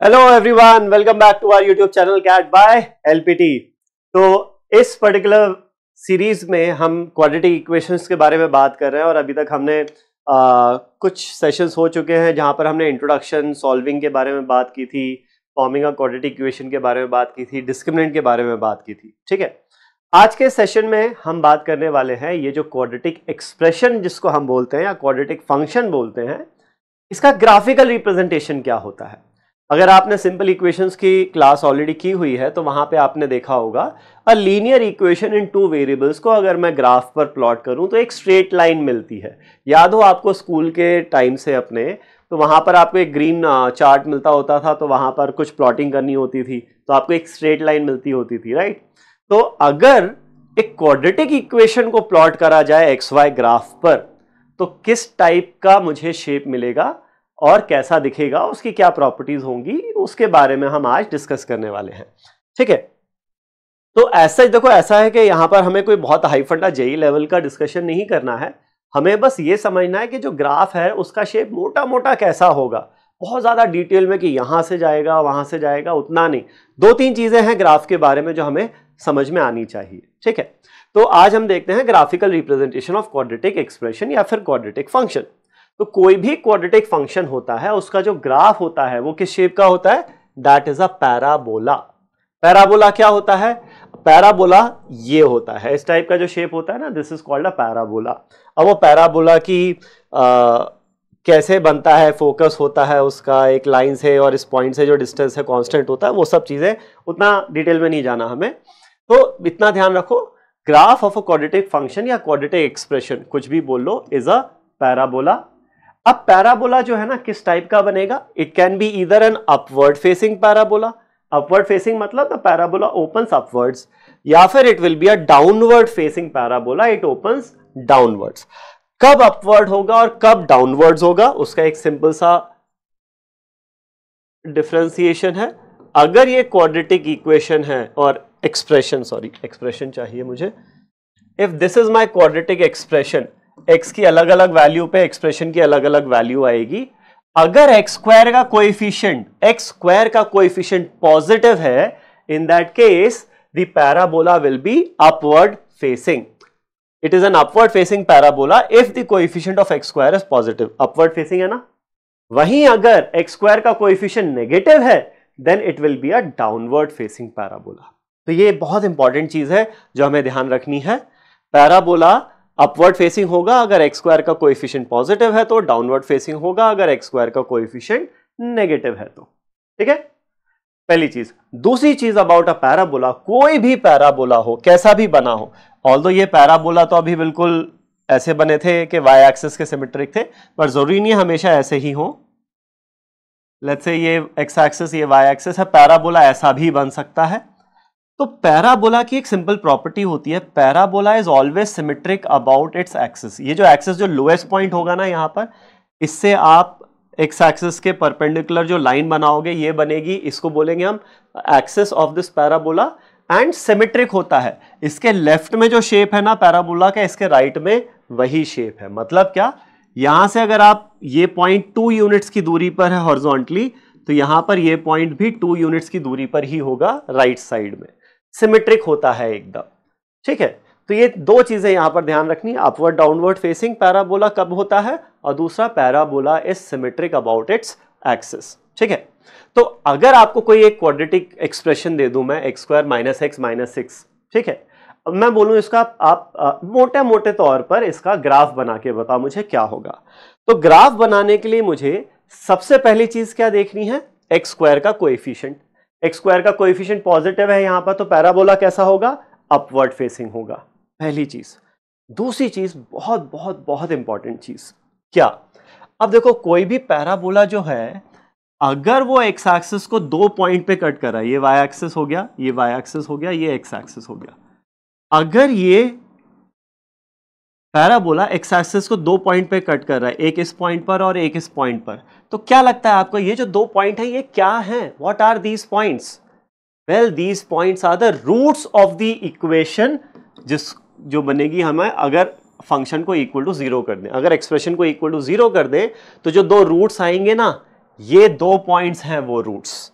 Hello everyone, welcome back to our YouTube channel CAT by LPT. तो इस particular series में हम quadratic equations के बारे में बात कर रहे हैं और अभी तक हमने कुछ सेशंस हो चुके हैं जहां पर हमने इंट्रोडक्शन, सॉल्विंग के बारे में बात की थी, फॉर्मिंग अ क्वाड्रेटिक इक्वेशन के बारे में बात की थी, डिस्क्रिमिनेंट के बारे में बात की थी। ठीक है, आज के सेशन में हम बात करने वाले हैं ये जो क्वाड्रेटिक एक्सप्रेशन जिसको हम बोलते हैं या क्वाड्रेटिक फंक्शन बोलते हैं, इसका ग्राफिकल रिप्रेजेंटेशन क्या होता है। अगर आपने सिंपल इक्वेशंस की क्लास ऑलरेडी की हुई है तो वहां पे आपने देखा होगा a linear equation in two variables को अगर मैं ग्राफ पर प्लॉट करूं तो एक स्ट्रेट लाइन मिलती है। याद हो आपको स्कूल के टाइम से अपने, तो वहां पर आपको एक ग्रीन चार्ट मिलता होता था, तो वहां पर कुछ प्लॉटिंग करनी होती थी तो आपको एक स्ट्रेट लाइन मिलती होती थी, राइट। तो अगर एक क्वाड्रेटिक इक्वेशन को प्लॉट करा जाए एक्स वाई ग्राफ पर तो किस टाइप का मुझे शेप मिलेगा और कैसा दिखेगा, उसकी क्या प्रॉपर्टीज होंगी, उसके बारे में हम आज डिस्कस करने वाले हैं। ठीक है, तो ऐसा ही देखो, ऐसा है कि यहां पर हमें कोई बहुत हाई फंडा जेई लेवल का डिस्कशन नहीं करना है। हमें बस ये समझना है कि जो ग्राफ है उसका शेप मोटा मोटा कैसा होगा, बहुत ज्यादा डिटेल में कि यहां से जाएगा वहां से जाएगा उतना नहीं। दो तीन चीजें हैं ग्राफ के बारे में जो हमें समझ में आनी चाहिए। ठीक है, तो आज हम देखते हैं graphical representation of quadratic expression या फिर क्वाड्रेटिक फंक्शन। तो कोई भी क्वाड्रेटिक फंक्शन होता है उसका जो ग्राफ होता है वो किस शेप का होता है, that is a parabola. Parabola क्या होता है, पैराबोला ये होता है, इस टाइप का जो शेप होता है ना, this is called a parabola. अब वो पैराबोला की कैसे बनता है, फोकस होता है उसका एक लाइन से और इस पॉइंट से जो डिस्टेंस है कांस्टेंट होता है, वो सब चीजें उतना डिटेल में नहीं जाना हमें। तो इतना ध्यान रखो, graph of a quadratic function या क्वाड्रेटिक एक्सप्रेशन कुछ भी बोल लो इज अ पैराबोला। अब पैराबोला जो है ना किस टाइप का बनेगा, it can be either N upward facing parabola, upward facing मतलब द पैराबोला ओपन्स अपवर्ड्स, या फिर it will be a downward facing parabola, it opens downwards. कब अपवर्ड होगा और कब डाउनवर्ड्स होगा उसका एक सिंपल सा डिफरेंशिएशन है। अगर ये क्वाड्रेटिक इक्वेशन है और एक्सप्रेशन चाहिए मुझे, if this is my quadratic expression, x की अलग अलग वैल्यू पे एक्सप्रेशन की अलग अलग वैल्यू आएगी। अगर x स्क्वायर का कोएफिशिएंट पॉजिटिव है, in that case the parabola will be upward facing. It is an upward facing parabola if the coefficient of x square is positive. Upward facing है ना। वहीं अगर x स्क्वायर का coefficient negative है then it will be a downward facing parabola. तो ये बहुत important चीज है जो हमें ध्यान रखनी है। पैराबोला अपवर्ड फेसिंग होगा अगर एक्स स्क्वायर का कोएफिशिएंट पॉजिटिव है तो, डाउनवर्ड फेसिंग होगा अगर एक्स स्क्वायर का कोएफिशिएंट नेगेटिव है तो। ठीक है, पहली चीज। दूसरी चीज अबाउट अ पैराबोला, कोई भी पैराबोला हो कैसा भी बना हो, ऑल्दो ये पैराबोला तो अभी बिल्कुल ऐसे बने थे कि वाई एक्सिस के सिमेट्रिक थे, पर जरूरी नहीं हमेशा ऐसे ही हो। लेट्स से ये एक्स एक्सिस ये वाई एक्सिस है, पैराबोला ऐसा भी बन सकता है। तो पैराबोला की एक सिंपल प्रॉपर्टी होती है, parabola is always symmetric about its axis. ये जो एक्सिस जो लोएस्ट पॉइंट होगा ना यहां पर, इससे आप एक्स एक्सिस के परपेंडिकुलर जो लाइन बनाओगे ये बनेगी, इसको बोलेंगे हम axis of this parabola, and symmetric होता है। इसके लेफ्ट में जो शेप है ना पैराबोला का, इसके राइट में वही शेप है। मतलब क्या, यहां से अगर आप ये पॉइंट 2 यूनिट्स की दूरी पर है हॉरिजॉन्टली, तो यहां पर ये पॉइंट भी 2 यूनिट्स की दूरी पर ही होगा राइट साइड में, सिमेट्रिक होता है एकदम। ठीक है, तो ये दो चीजें यहां पर ध्यान रखनी, अपवर्ड डाउनवर्ड फेसिंग पैराबोला कब होता है, और दूसरा parabola is symmetric about its axis. ठीक है, तो अगर आपको कोई एक क्वाड्रेटिक एक्सप्रेशन दे दूं मैं, x square minus x minus 6, ठीक है, अब मैं बोलूं इसका आप मोटे मोटे तौर पर इसका ग्राफ बना के बताओ मुझे क्या होगा। तो ग्राफ बनाने के लिए मुझे सबसे पहली चीज क्या देखनी है, एक्स स्क्वायर का कोएफिशिएंट। एक्स स्क्वायर का कोएफिशिएंट पॉजिटिव है यहां पर, तो पैराबोला कैसा होगा, अपवर्ड फेसिंग होगा, पहली चीज। दूसरी चीज बहुत बहुत बहुत इंपॉर्टेंट चीज क्या, अब देखो कोई भी पैराबोला जो है, अगर वो एक्स एक्सिस को 2 पॉइंट पे कट कर रहा है, ये वाई एक्सिस हो गया, ये वाई एक्सिस हो गया, ये एक्स एक्सिस हो गया, अगर ये पैराबोला एक्स एक्सिस को 2 पॉइंट पे कट कर रहा है, एक इस पॉइंट पर और एक इस पॉइंट पर, तो क्या लगता है आपको ये जो 2 पॉइंट है ये क्या है, what are these points, well these points are the roots of the equation जो बनेगी हमें अगर फंक्शन को इक्वल टू 0 कर दें, अगर एक्सप्रेशन को इक्वल टू 0 कर दें, तो जो 2 रूट्स आएंगे ना, ये 2 पॉइंट्स हैं वो रूट्स।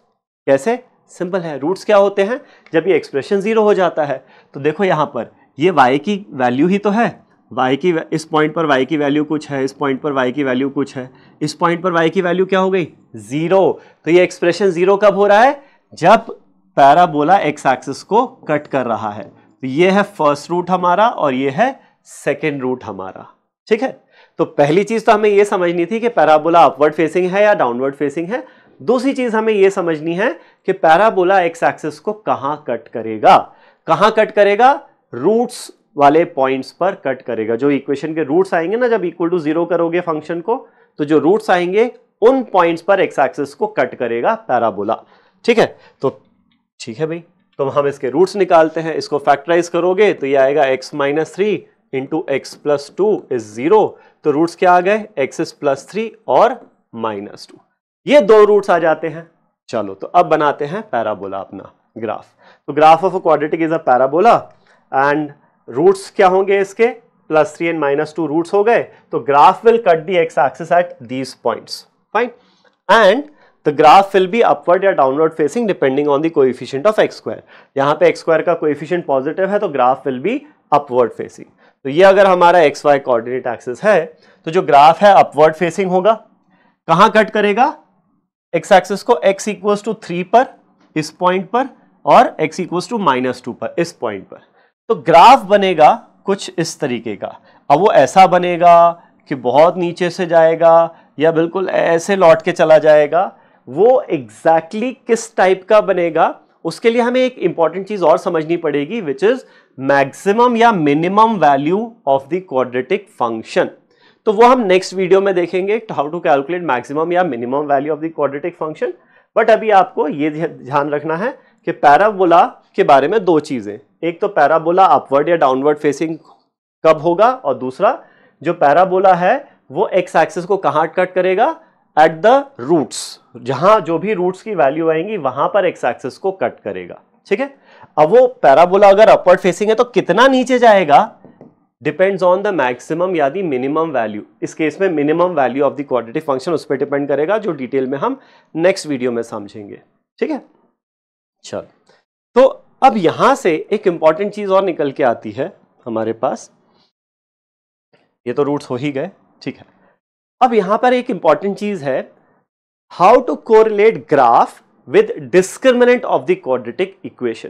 कैसे? सिंपल है, रूट्स क्या होते हैं? जब ये एक्सप्रेशन 0 हो जाता है तो देखो यहां पर ये y की वैल्यू ही तो है, y की इस पॉइंट पर y की वैल्यू कुछ है, इस पॉइंट पर y की वैल्यू कुछ है, इस पॉइंट पर y की वैल्यू क्या हो गई? 0। तो ये एक्सप्रेशन 0 कब हो रहा है? जब पैराबोला x एक्सिस को कट कर रहा है। तो ये है फर्स्ट रूट हमारा और ये है सेकेंड रूट हमारा। ठीक है, तो पहली चीज तो हमें यह समझनी थी कि पैराबोला अपवर्ड फेसिंग है या डाउनवर्ड फेसिंग है। दूसरी चीज हमें यह समझनी है कि पैराबोला एक्स एक्सिस को कहां कट करेगा। कहां कट करेगा? रूट्स वाले पॉइंट्स पर कट करेगा। जो इक्वेशन के रूट्स आएंगे ना, जब इक्वल टू 0 करोगे फंक्शन को, तो जो रूट्स आएंगे उन पॉइंट्स पर एक्स एक्सिस को कट करेगा पैराबोला। ठीक है, तो ठीक है भाई, तो हम इसके रूट्स निकालते हैं। इसको फैक्टराइज करोगे तो ये आएगा x minus 3 into x plus 2 is 0। तो रूट्स क्या आ गए? x इज प्लस 3 और माइनस 2। ये 2 रूट्स आ जाते हैं। चलो, तो अब बनाते हैं पैराबोला अपना ग्राफ। तो graph of a quadratic is a parabola and roots क्या होंगे इसके? प्लस 3 एंड माइनस 2 रूट्स हो गए। तो graph will cut the x axis at these points, fine, and the graph will be upward या downward facing depending on the coefficient of x square. यहां पे x square का coefficient positive है तो graph will be upward facing. तो ये अगर हमारा एक्स वाई कोऑर्डिनेट एक्सिस है तो जो ग्राफ है अपवर्ड फेसिंग होगा। कहां कट करेगा? एक्स एक्सिस को x इक्वल्स टू 3 पर इस पॉइंट पर और x इक्वल्स टू -2 पर इस पॉइंट पर। तो ग्राफ बनेगा कुछ इस तरीके का। अब वो ऐसा बनेगा कि बहुत नीचे से जाएगा या बिल्कुल ऐसे लौट के चला जाएगा। वो एग्जैक्टली किस टाइप का बनेगा उसके लिए हमें एक इंपॉर्टेंट चीज और समझनी पड़ेगी, विच इज मैक्सिमम या minimum value of the quadratic function. तो वो हम नेक्स्ट वीडियो में देखेंगे, हाउ टू कैलकुलेट मैक्सिमम या minimum value of the quadratic function. But अभी आपको ये ध्यान रखना है कि पैराबोला के बारे में 2 चीजें, एक तो पैराबोला अपवर्ड या डाउनवर्ड फेसिंग कब होगा, और दूसरा जो पैराबोला है वो एक्स एक्सिस को कहां कट करेगा? एट द रूट्स, जहां जो भी रूट्स की वैल्यू आएंगी वहां पर एक्स एक्सिस को कट करेगा। ठीक है, अब वो पैराबोला अगर अपवर्ड फेसिंग है तो कितना नीचे जाएगा? डिपेंड्स ऑन द मैक्सिमम या द मिनिमम वैल्यू। इस केस में minimum value of the quadratic function उस पर डिपेंड करेगा, जो डिटेल में हम नेक्स्ट वीडियो में समझेंगे। ठीक है, चलो, तो अब यहां से एक इंपॉर्टेंट चीज और निकल के आती है हमारे पास। ये तो रूट्स हो ही गए, ठीक है। अब यहां पर एक इंपॉर्टेंट चीज है, how to correlate graph with discriminant of the quadratic equation.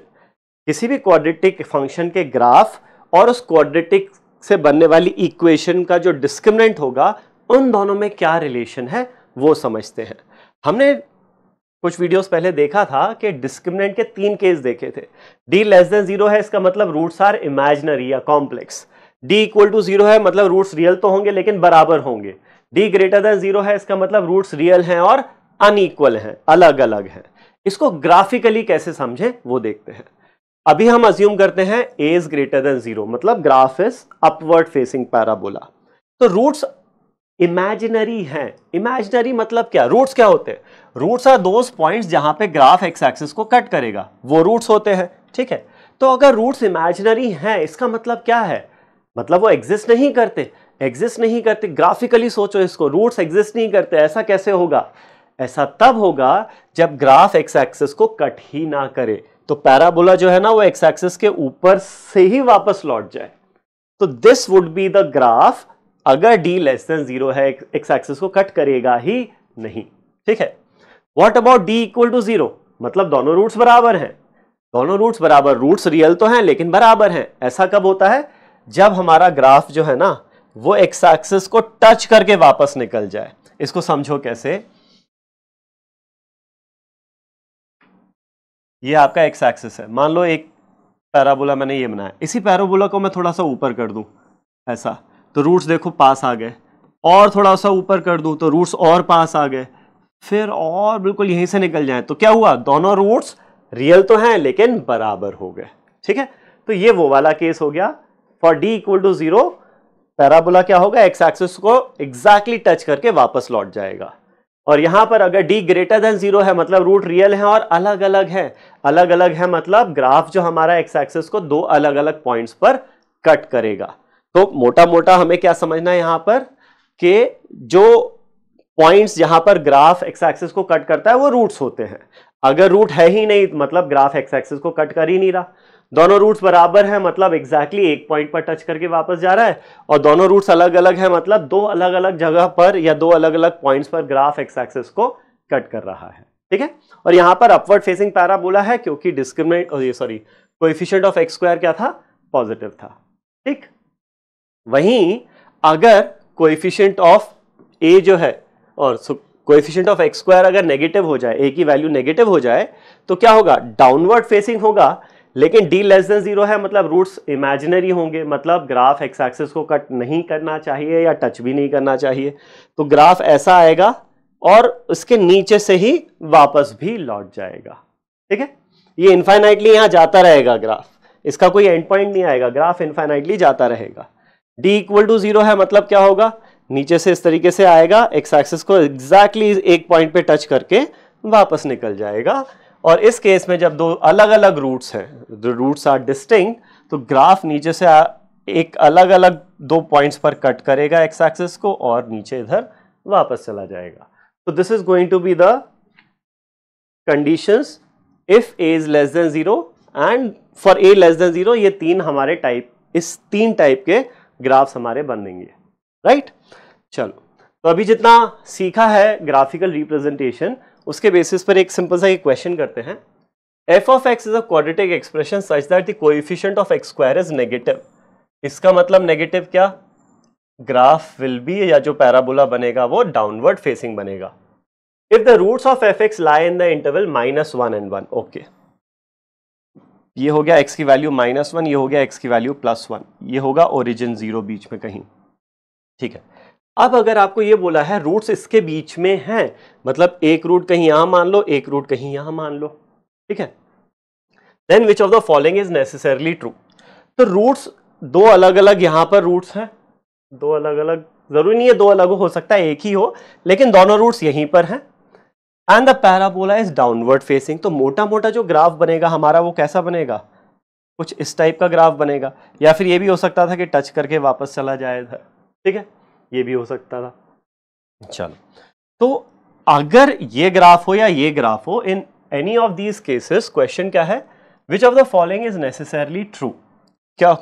किसी भी क्वाड्रेटिक फंक्शन के ग्राफ और उस क्वाड्रेटिक से बनने वाली इक्वेशन का जो डिस्क्रिमिनेंट होगा, उन दोनों में क्या रिलेशन है वो समझते हैं। हमने कुछ वीडियोस पहले देखा था कि डिस्क्रिमिनेंट के 3 केस देखे थे। d लेस देन 0 है, इसका मतलब रूट्स आर इमेजिनरी या कॉम्प्लेक्स। d इक्वल टू 0 है, मतलब रूट्स रियल तो होंगे लेकिन बराबर होंगे। d ग्रेटर देन 0 है, इसका मतलब रूट्स रियल हैं और अनइक्वल हैं, अलग अलग हैं। इसको ग्राफिकली कैसे समझें वो देखते हैं। अभी हम अज्यूम करते हैं a इज ग्रेटर देन 0, मतलब graph is upward facing parabola. तो रूट्स इमेजिनरी हैं। इमेजिनरी मतलब क्या? रूट्स क्या होते हैं? रूट्स आर दोस पॉइंट्स जहां पे ग्राफ एक्स एक्सिस को कट करेगा, वो रूट्स होते हैं। ठीक है, तो अगर रूट्स इमेजिनरी हैं इसका मतलब क्या है? मतलब वो एग्जिस्ट नहीं करते। एग्जिस्ट नहीं करते, ग्राफिकली सोचो इसको, रूट्स एग्जिस्ट नहीं करते। ऐसा कैसे होगा? ऐसा तब होगा जब ग्राफ एक्स एक्सिस को कट ही ना करे। तो पैराबोला जो है ना वो एक्स एक्सिस के ऊपर से ही वापस लौट जाए। तो this would be the graph अगर d लेस देन 0 है, एक्स एक्सिस को कट करेगा ही नहीं। ठीक है, what about d equal to 0? मतलब दोनों रूट्स बराबर हैं। दोनों रूट्स बराबर, रूट्स रियल तो हैं लेकिन बराबर हैं। ऐसा कब होता है? जब हमारा ग्राफ जो है ना वो एक्स एक्सिस को टच करके वापस निकल जाए। इसको समझो कैसे। ये आपका एक्स एक्सिस है, मान लो एक पैराबोला मैंने ये बनाया, इसी पैराबोला को मैं थोड़ा सा ऊपर कर दूं ऐसा, तो रूट्स देखो पास आ गए, और थोड़ा सा ऊपर कर दूं तो रूट्स और पास आ गए, फिर और बिल्कुल यहीं से निकल जाए, तो क्या हुआ? दोनों रूट्स रियल तो हैं लेकिन बराबर हो गए। ठीक है, तो ये वो वाला केस हो गया। For d equal to 0 parabola क्या होगा? एक्स एक्सिस को एग्जैक्टली टच करके वापस लौट जाएगा। और यहां पर अगर d ग्रेटर देन 0 है, मतलब रूट रियल है और अलग अलग है। अलग अलग है मतलब ग्राफ जो हमारा एक्स एक्सिस को 2 अलग अलग पॉइंट्स पर कट करेगा। तो मोटा मोटा हमें क्या समझना है यहां पर कि जो पॉइंट्स जहां पर ग्राफ एक्स एक्सिस को कट करता है वो रूट्स होते हैं। अगर रूट है ही नहीं मतलब ग्राफ एक्स एक्सिस को कट कर ही नहीं रहा। दोनों रूट्स बराबर है मतलब एग्जैक्टली एक पॉइंट पर टच करके वापस जा रहा है, और दोनों रूट्स अलग अलग है मतलब दो अलग अलग जगह पर या दो अलग अलग पॉइंट्स पर ग्राफ एक्स एक्सिस को कट कर रहा है। ठीक है, और यहां पर अपवर्ड फेसिंग पैराबोला है क्योंकि कोएफिशिएंट ऑफ एक्स स्क्वायर क्या था, पॉजिटिव था। ठीक, वहीं अगर कोएफिशिएंट ऑफ ए जो है और कोएफिशिएंट ऑफ एक्स स्क्वायर अगर नेगेटिव हो जाए, ए की वैल्यू नेगेटिव हो जाए तो क्या होगा, डाउनवर्ड फेसिंग होगा, लेकिन d लेस देन 0 है मतलब रूट्स इमेजिनरी होंगे, मतलब ग्राफ एक्स एक्सिस को कट नहीं करना चाहिए या टच भी नहीं करना चाहिए। तो ग्राफ ऐसा आएगा और उसके नीचे से ही वापस भी लौट जाएगा। ठीक है, ये इनफाइनाइटली यहां जाता रहेगा ग्राफ, इसका कोई एंड पॉइंट नहीं आएगा, ग्राफ इनफाइनाइटली जाता रहेगा। d इक्वल टू 0 है मतलब क्या होगा, नीचे से इस तरीके से आएगा, एक्स एक्सिस को एग्जैक्टली एक पॉइंट पे टच करके वापस निकल जाएगा। और इस केस में जब दो अलग अलग रूट्स हैं, द रूट्स आर डिस्टिंक्ट, तो ग्राफ नीचे से एक अलग अलग दो पॉइंट्स पर कट करेगा एक्स एक्सिस को और नीचे इधर वापस चला जाएगा। तो this is going to be the conditions if a is less than 0 and for a less than 0। ये तीन हमारे टाइप, इस तीन टाइप के ग्राफ्स हमारे बनेंगे। राइट, चलो तो अभी जितना सीखा है ग्राफिकल रिप्रेजेंटेशन, उसके बेसिस पर एक सिंपल सा क्वेश्चन करते हैं। f of x is a quadratic expression such that the coefficient of x square is negative। इसका मतलब नेगेटिव क्या, ग्राफ विल बी या जो पैराबोला बनेगा वो डाउनवर्ड फेसिंग बनेगा। If the roots of fx lie in the interval -1 and 1। Okay, ये हो गया x की वैल्यू -1, ये हो गया x की वैल्यू +1, ये होगा ओरिजिन 0 बीच में कहीं। ठीक है, अब अगर आपको ये बोला है रूट्स इसके बीच में हैं, मतलब एक रूट कहीं यहां मान लो, एक रूट कहीं यहां मान लो। ठीक है, then which of the following is necessarily true. तो रूट्स दो अलग अलग यहां पर रूट्स हैं, दो अलग अलग, जरूरी नहीं है दो अलग हो सकता है एक ही हो, लेकिन दोनों रूट्स यहीं पर हैं। And the parabola is downward facing. तो मोटा मोटा जो ग्राफ बनेगा हमारा वो कैसा बनेगा, कुछ इस टाइप का ग्राफ बनेगा, या फिर ये भी हो सकता था कि टच करके वापस चला जाए इधर। ठीक है, ये भी हो सकता था। चलो, तो अगर ये ग्राफ हो या ये ग्राफ हो, in any of these cases question क्या है, विच of the following is necessarily true. क्या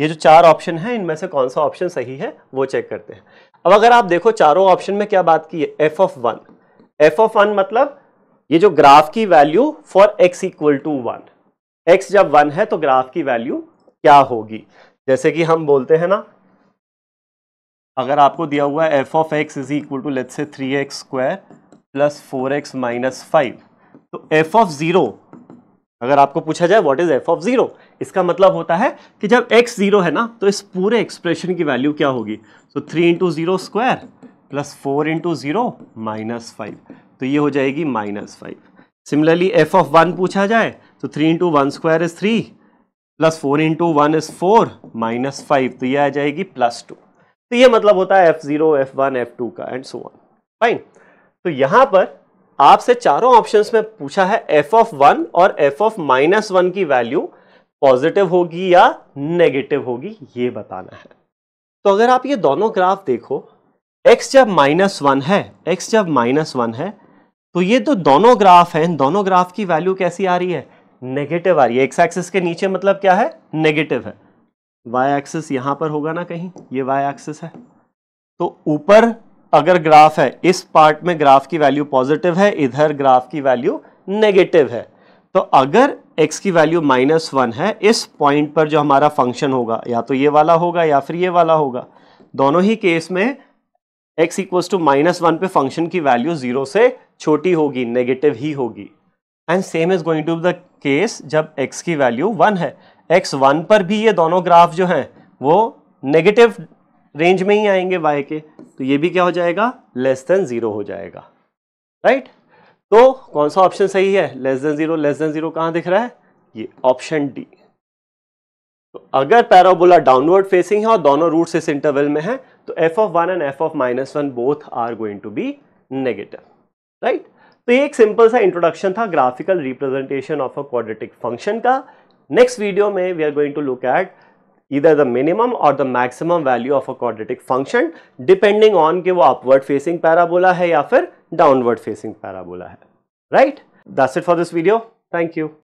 ये जो चार ऑप्शन है इनमें से कौन सा ऑप्शन सही है वो चेक करते हैं। अब अगर आप देखो चारों ऑप्शन में क्या बात की है, f of 1। f of 1 मतलब ये जो ग्राफ की value for x equal to 1, x जब 1 है तो ग्राफ की वैल्यू क्या होगी। जैसे कि हम बोलते हैं ना, अगर आपको दिया हुआ है f of x is equal to let's say 3x square plus 4x minus 5, तो f of 0 अगर आपको पूछा जाए व्हाट इज f of 0, इसका मतलब होता है कि जब x 0 है ना तो इस पूरे एक्सप्रेशन की वैल्यू क्या होगी। तो 3 into 0 square plus 4 into 0 minus 5, तो ये हो जाएगी -5। सिमिलरली f of 1 पूछा जाए तो 3 into 1 square is 3 plus 4 into 1 is 4 minus 5, तो ये आ जाएगी +2। तो ये मतलब होता है f0, f1, f2 का एंड सो ऑन। फाइन, तो यहां पर आपसे चारों ऑप्शंस में पूछा है f of 1 और f of -1 की वैल्यू पॉजिटिव होगी या नेगेटिव होगी, ये बताना है। तो अगर आप ये दोनों ग्राफ देखो, x जब -1 है, x जब -1 है, तो ये तो दोनों ग्राफ हैं, दोनों ग्राफ की वैल्यू कैसी आ रही है, नेगेटिव आ रही है। x एक्सिस के नीचे मतलब क्या है, नेगेटिव है। y एक्सिस यहां पर होगा ना कहीं, ये y एक्सिस है। तो ऊपर अगर ग्राफ है, इस पार्ट में ग्राफ की वैल्यू पॉजिटिव है, इधर ग्राफ की वैल्यू नेगेटिव है। तो अगर x की वैल्यू -1 है, इस पॉइंट पर जो हमारा फंक्शन होगा या तो ये वाला होगा या फिर ये वाला होगा। दोनों ही केस में x इक्वल्स टू -1 पे फंक्शन की वैल्यू 0 से छोटी होगी, नेगेटिव ही होगी। And same is going to be the case जब x की वैल्यू 1 है। x 1 पर भी ये दोनों ग्राफ जो हैं वो नेगेटिव रेंज में ही आएंगे y के, तो ये भी क्या हो जाएगा, लेस देन 0 हो जाएगा। राइट, तो कौन सा ऑप्शन सही है, लेस देन 0। लेस देन 0 कहां दिख रहा है, ये ऑप्शन डी। तो अगर पैराबोला डाउनवर्ड फेसिंग है और दोनों रूट्स इस इंटरवल में है, तो f of 1 and f of -1 both are going to be negative. Right, तो ये एक सिंपल सा इंट्रोडक्शन था graphical representation of a quadratic function का। नेक्स्ट वीडियो में we are going to look at either the minimum or the maximum value of a quadratic function depending on कि वो upward facing parabola है या फिर downward facing parabola है. Right? That's it for this video. Thank you.